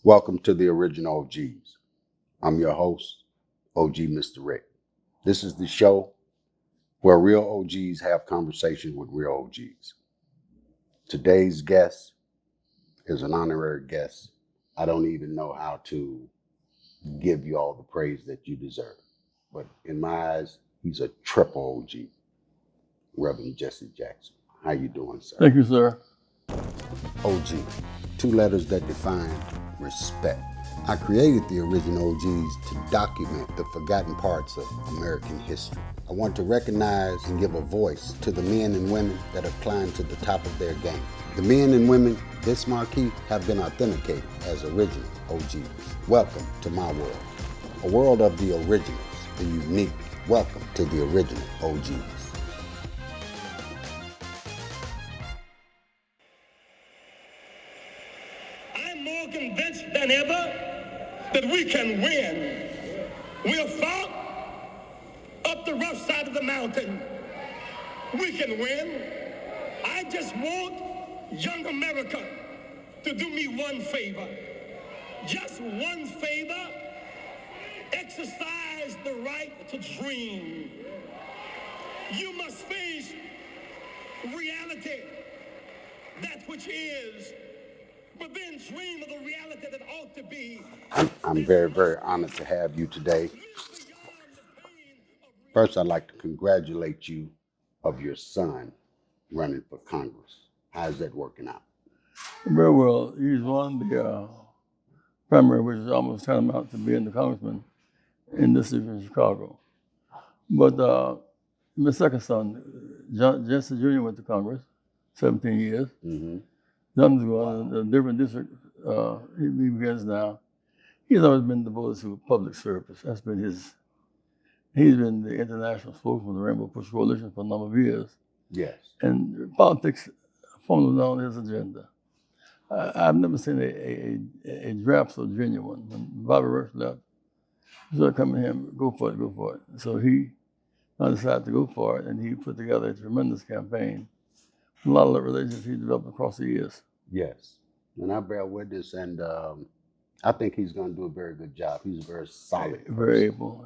Welcome to the original OGs. I'm your host, OG Mr. Rick. This is the show where real OGs have conversation with real OGs. Today's guest is an honorary guest. I don't even know how to give you all the praise that you deserve. But in my eyes, he's a triple OG, Reverend Jesse Jackson. How you doing, sir? Thank you, sir. OG, two letters that define respect. I created the original OGs to document the forgotten parts of American history. I want to recognize and give a voice to the men and women that have climbed to the top of their game. The men and women this marquee have been authenticated as original OGs. Welcome to my world, a world of the originals, the unique. Welcome to the original OGs. I'm more convinced than ever that we can win. We'll fought up the rough side of the mountain. We can win. I just want young America to do me one favor. Just one favor. Exercise the right to dream. You must face reality, that which is, but then dream of the reality that ought to be. I'm very, very honored to have you today. First, I'd like to congratulate you of your son running for Congress. How's that working out? Very well. He's won the primary, which is almost tantamount to being the congressman in this city of Chicago. But my second son, Jesse Jr., went to Congress, 17 years. Mm-hmm. Jonathan's going to a different district. He begins now. He's always been devoted to public service. That's been his. He's been the international spokesman of the Rainbow Push Coalition for a number of years. Yes. And politics formally on his agenda. I've never seen a draft so genuine. When Bobby Rush left, he started coming to him, go for it, go for it. So he decided to go for it, and he put together a tremendous campaign. A lot of the relationships he developed across the years. Yes. And I bear witness, and I think he's going to do a very good job. He's a very solid person. Very able.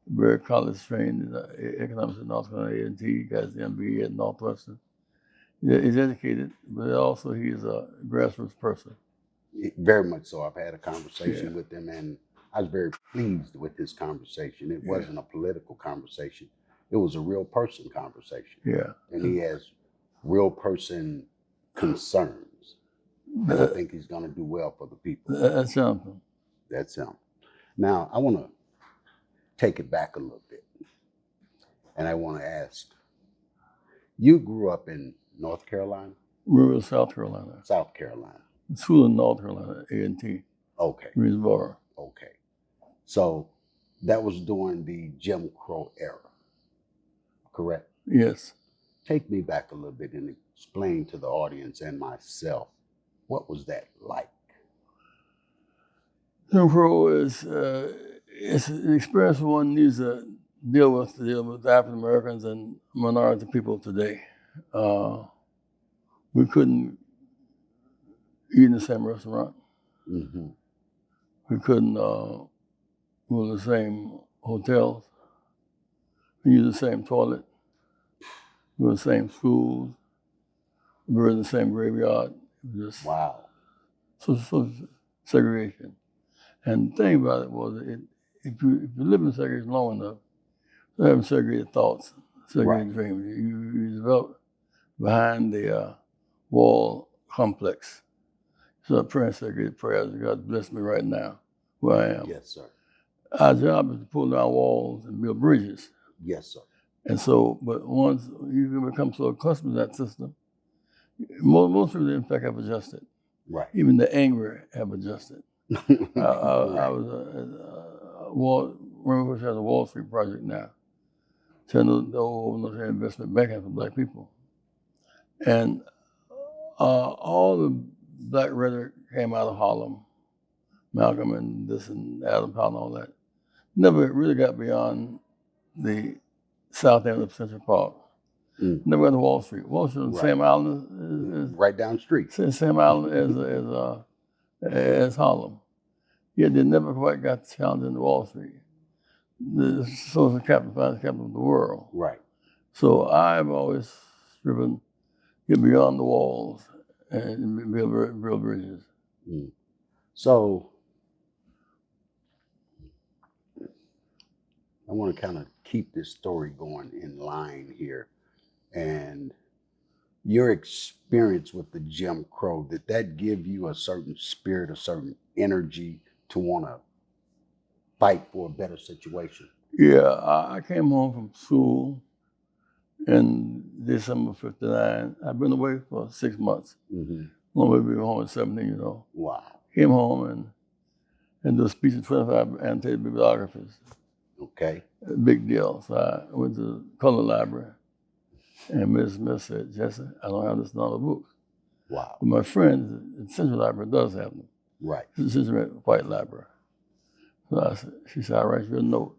Very college trained in economics at North Carolina A&T. He got his MBA at Northwestern. He's educated, but also he's a grassroots person. Very much so. I've had a conversation with him, and I was very pleased with his conversation. It wasn't a political conversation. It was a real person conversation. Yeah. And he has real person concerns. And I think he's going to do well for the people. That's something. That's him. Now, I want to take it back a little bit. And I want to ask, you grew up in North Carolina? Rural South Carolina. South Carolina. School in North Carolina, A&T. Okay. Greensboro. Okay. So that was during the Jim Crow era, correct? Yes. Take me back a little bit and explain to the audience and myself, what was that like? Jim Crow is it's an experience one needs to deal with African Americans and minority people today. We couldn't eat in the same restaurant. Mm-hmm. We couldn't go to the same hotels. We used the same toilet. We were in the same schools. We were in the same graveyard. It was just Wow. so segregation. And the thing about it was, if you live in segregation long enough, you're having segregated thoughts, segregated dreams. You develop behind the wall complex. So I'm praying segregated prayers. God bless me right now, where I am. Yes, sir. Our job is to pull down walls and build bridges. Yes, sir. And so, but once you become so accustomed to that system, most people, in fact, have adjusted. Right. Even the angry have adjusted. I was Rainbow Push has a Wall Street project now, telling the old investment banking for Black people, and all the Black rhetoric came out of Harlem, Malcolm and this and Adam Powell and all that. Never really got beyond the south end of Central Park. Never got to Wall Street. Wall Street on the same island right down the street. Same island as as Harlem. Yet they never quite got challenged in Wall Street. The social capital, finance capital of the world. Right. So I've always striven to get beyond the walls and build real bridges. Mm. So I want to kind of keep this story going in line here. And your experience with the Jim Crow, did that give you a certain spirit, a certain energy to want to fight for a better situation? Yeah, I came home from school in December '59. I've been away for 6 months. Mm-hmm. Long way to be home at 17, you know. Wow. Came home and did a speech of 25 annotated bibliographies. Okay. A big deal. So I went to the color library, and Ms. Smith said, "Jesse, I don't have this in all the books. Wow. But my friend at Central Library does have them. Right. It's a white library." So she said, "I'll write you a note.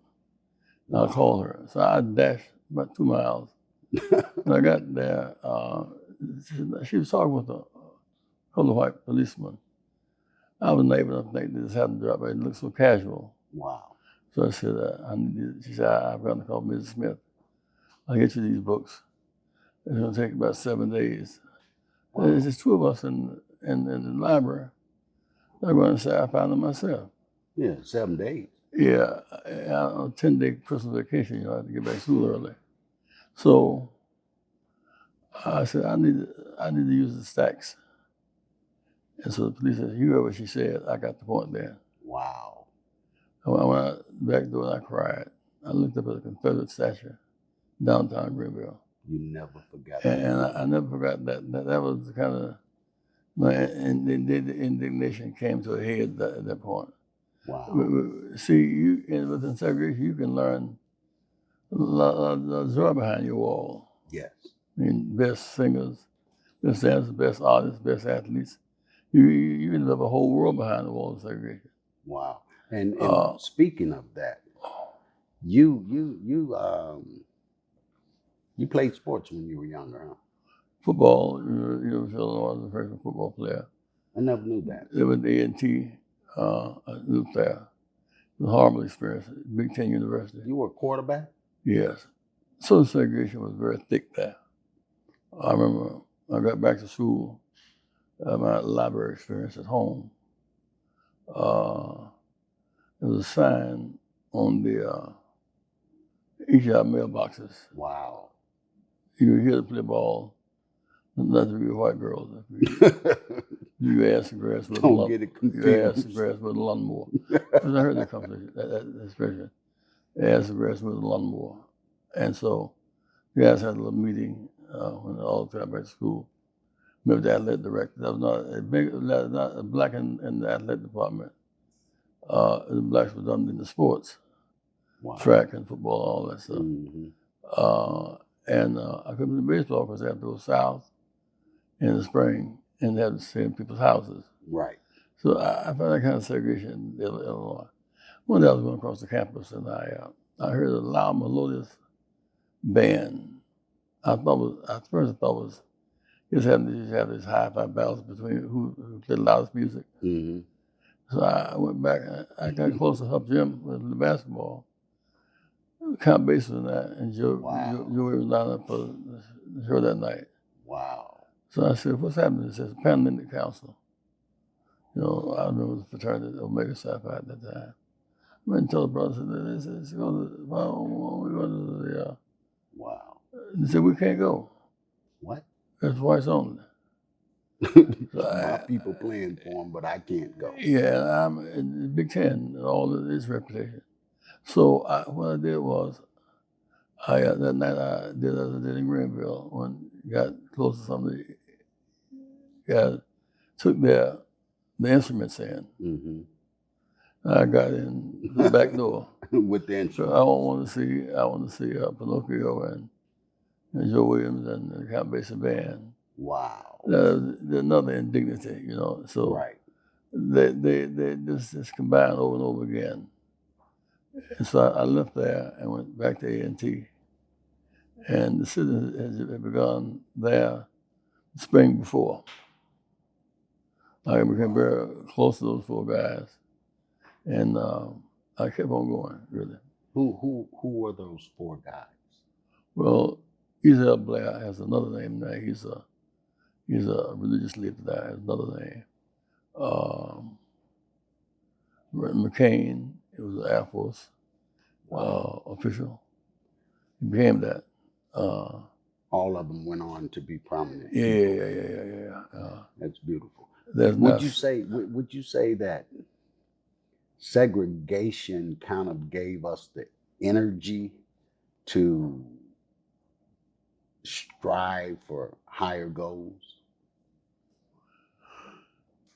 And I'll call her." So I dashed about 2 miles. When I got there, she was talking with a color white policeman. I was naive enough to think they just happened to drop by. It looked so casual. Wow. So I said, she said, "I've got to call Mrs. Smith. I'll get you these books. It's going to take about 7 days." Wow. There's just 2 of us in the library. I'm going to say, I found them myself. Yeah, 7 days. Yeah, on a 10-day Christmas vacation, you know, I had to get back to school early. So I said, I need to use the stacks. And so the police said, "You heard what she said. I got the point there." Wow. I went out the back door and I cried. I looked up at a Confederate statue downtown Greenville. You never forgot. And I never forgot that. That was the kind of, my indignation came to a head at that point. Wow. See, within segregation, you can learn a lot of joy behind your wall. Yes. I mean, best singers, best dancers, best artists, best athletes. You can live a whole world behind the walls of segregation. Wow. And speaking of that, you played sports when you were younger, huh? Football, University of Illinois was a freshman football player. I never knew that. It was A&T, Luke there. It was a horrible experience at Big Ten University. You were a quarterback? Yes. Social segregation was very thick there. I remember I got back to school, my library experience at home. There was a sign on each of our mailboxes. Wow. You were here to play ball, not to be white girls. You ass the grass with Don't get it confused. You ass the grass with a lawnmower. Because I heard that conversation, that expression. Ass the grass with a lawnmower. And so you guys had a little meeting when all got back to school. Remember the athletic director. That was not a black in the athletic department. The blacks were done in the sports, Wow. track and football, all that stuff. Mm-hmm. And I couldn't play baseball because I had to go south in the spring and had to stay in people's houses. Right. So I found that kind of segregation in Illinois. One day I was going across the campus and I heard a loud melodious band. At first I thought was just having to have this high-five battles between who played the loudest music. Mm-hmm. So I went back and I got close to help Jim with the basketball. Count bases and that, and Joey was lined up for the show that night. Wow. So I said, "What's happening?" He says, "Panel in the council." You know, I remember the fraternity, Omega Psi Phi at that time. I went and told the brothers, they said, "Why don't we go to the..." Wow. They said, "We can't go. What? It's whites only." My people playing for them, but I can't go. Yeah, I'm in the Big Ten and all of its reputation. So what I did was, that night I did as I did in Greenville, when got close to somebody, guys took the instruments in. Mm-hmm. I got in the back door. With the So instruments. I want to see Pinocchio and Joe Williams and the Count Basie Band. Wow. There's another indignity, you know. So Right. they just combined over and over again. And so I left there and went back to A&T. And the city had begun there the spring before. I became very close to those 4 guys, and I kept on going, really. Who were those 4 guys? Well, Israel Blair has another name now. He's a religious leader that has another name. McCain, he was an Air Force official. He became that. All of them went on to be prominent. Yeah. That's beautiful. Would Would you say that segregation kind of gave us the energy to strive for higher goals?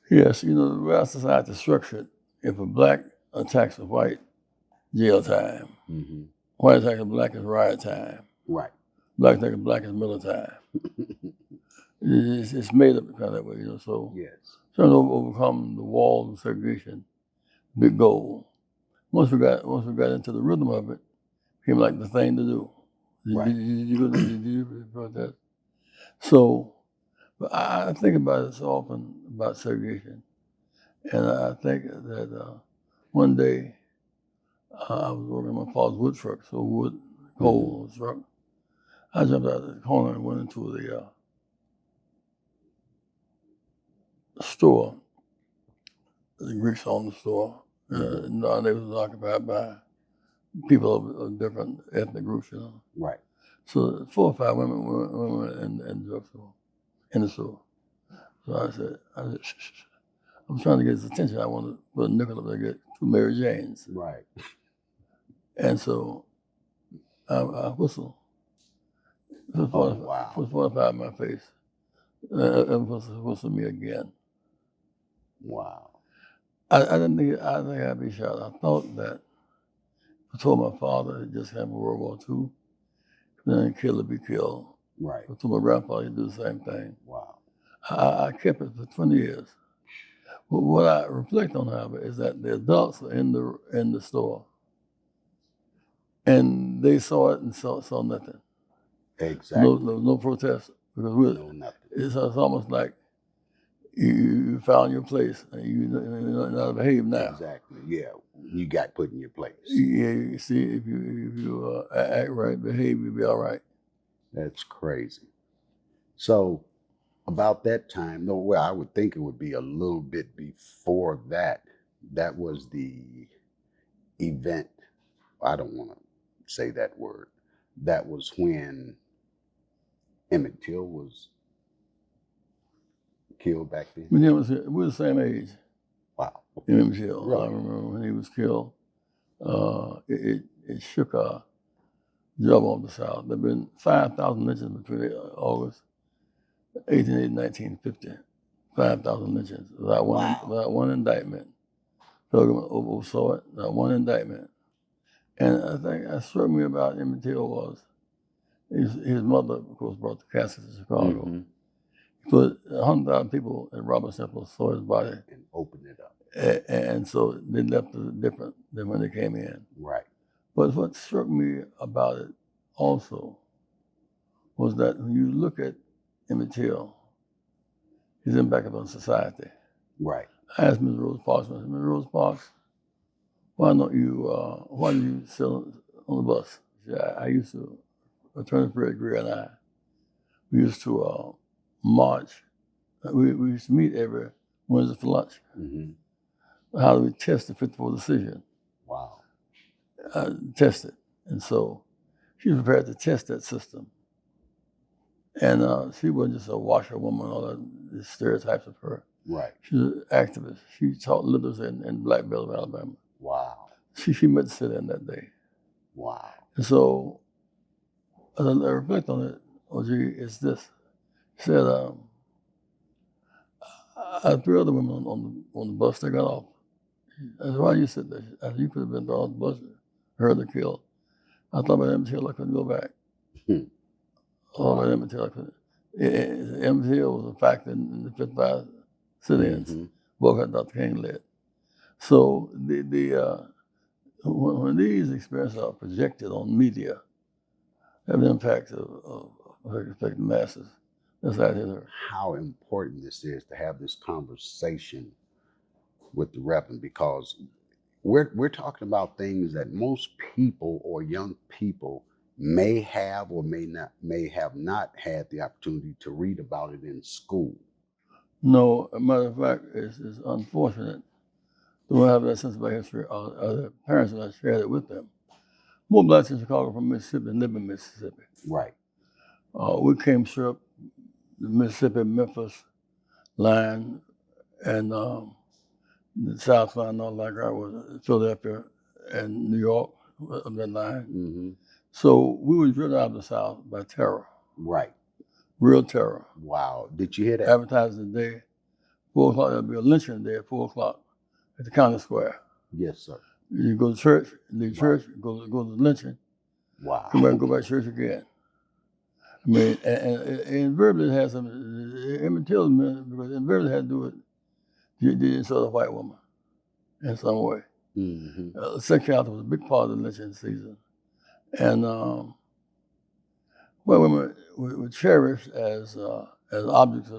Yes, the way our society is structured, if a black attacks a white, jail time. Mm-hmm. White attacks a black is riot time. Right. Black attacks a black is miller time. It's made up kind of that way, so yes. trying to overcome the walls of segregation, big goal. Once we got into the rhythm of it, became like the thing to do. Right. Did you protest? So, but I think about it so often about segregation, and I think that one day I was working on my father's wood truck, so wood, coal truck. I jumped out of the corner and went into the store. The Greeks owned the store. Now they was occupied by people of different ethnic groups, Right. So 4 or 5 women were in the drugstore, in the store. So I said, shh. I'm trying to get his attention. I want to put a nickel up there and get 2 Mary Janes. Right. And so I whistled. Put 45 in my face. And whistled me again. Wow. I didn't think I'd be shot. I thought that I told my father it just happened in World War II. Then kill or be killed. Right. I told my grandfather he'd do the same thing. Wow. I kept it for 20 years. But what I reflect on, however, is that the adults were in the store, and they saw it and saw nothing. Exactly. No protest, because nothing. It's almost like you found your place and you know how to behave now. Exactly. Yeah, you got put in your place. Yeah, you see, if you act right, behave, you'll be all right. That's crazy. So, about that time, I would think it would be a little bit before that. That was the event. I don't want to say that word. That was when Emmett Till was killed back then. We were the same age. Wow. Emmett Till. Really? I remember when he was killed. It shook a job on the South. There have been 5,000 lynchings between August 1880 and 1950. 5,000 lynchings without one indictment. Pilgrim oversaw it, not one indictment. And I think what struck me about Emmett Till was his mother, of course, brought the casket to Chicago. Mm-hmm. He put 100,000 people at Robert Temple, saw his body. And opened it up. And so they left it different than when they came in. Right. But what struck me about it also was that when you look at Emmett Till, his impact on society. Right. I asked Ms. Rose Parks, Ms. Rose Parks, why do you sit on the bus? She said, I used to, Attorney Fred Greer and I, we used to march. We used to meet every Wednesday for lunch. Mm-hmm. How do we test the 54 decision? Wow. Test it. And so she was prepared to test that system. And she wasn't just a washerwoman, all the stereotypes of her. Right. She was an activist. She taught literacy in Black Belt of Alabama. Wow. She met the sit-in that day. Wow. And so, as I reflect on it, OG, it's this. She said, I had 3 other women on the bus that got off. I said, why you sit there? I said, you could have been on the bus, heard or killed. I thought about Emmett Till, I couldn't go back. All about Emmett Till, I couldn't. Emmett Till was a factor in the 55 sit-ins, boycott Dr. King led. So when these experiences are projected on media, have an impact of affecting masses. That's how it is. how important this is to have this conversation with the reverend, because we're talking about things that most people or young people may have or may have not had the opportunity to read about it in school. No, a matter of fact, it's unfortunate. They don't have that sense of history, or their parents have not shared it with them. More blacks in Chicago from Mississippi live in Mississippi. Right. We came straight up the Mississippi, Memphis line, and the South line, not like I was Philadelphia and New York, up that line. Mm-hmm. So we were driven out of the South by terror. Right. Real terror. Wow. Did you hear that? Advertising the day, 4 o'clock, there'll be a lynching day at 4 o'clock at the county square. Yes, sir. You go to church, leave church, go to the lynching, Wow. come back and go back to church again. I mean, and invariably it has something, Emmett Till's because invariably it had to do with the insult of a white woman in some way. Mm-hmm. Sexuality was a big part of the lynching season. And white women were cherished as objects,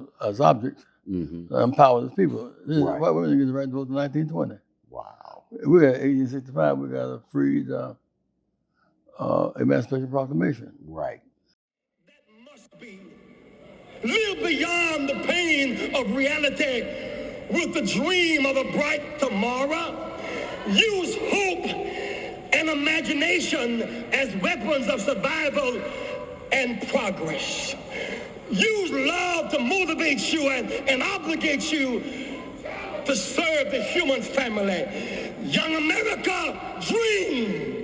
Mm-hmm. empowered as people. Right. White women didn't get the right to vote in 1920. Wow. We got 1865, we got a freed Emancipation Proclamation. Right. That must be live beyond the pain of reality with the dream of a bright tomorrow. Use hope and imagination as weapons of survival and progress. Use love to motivate you and obligate you to serve the human family. Young America, dream.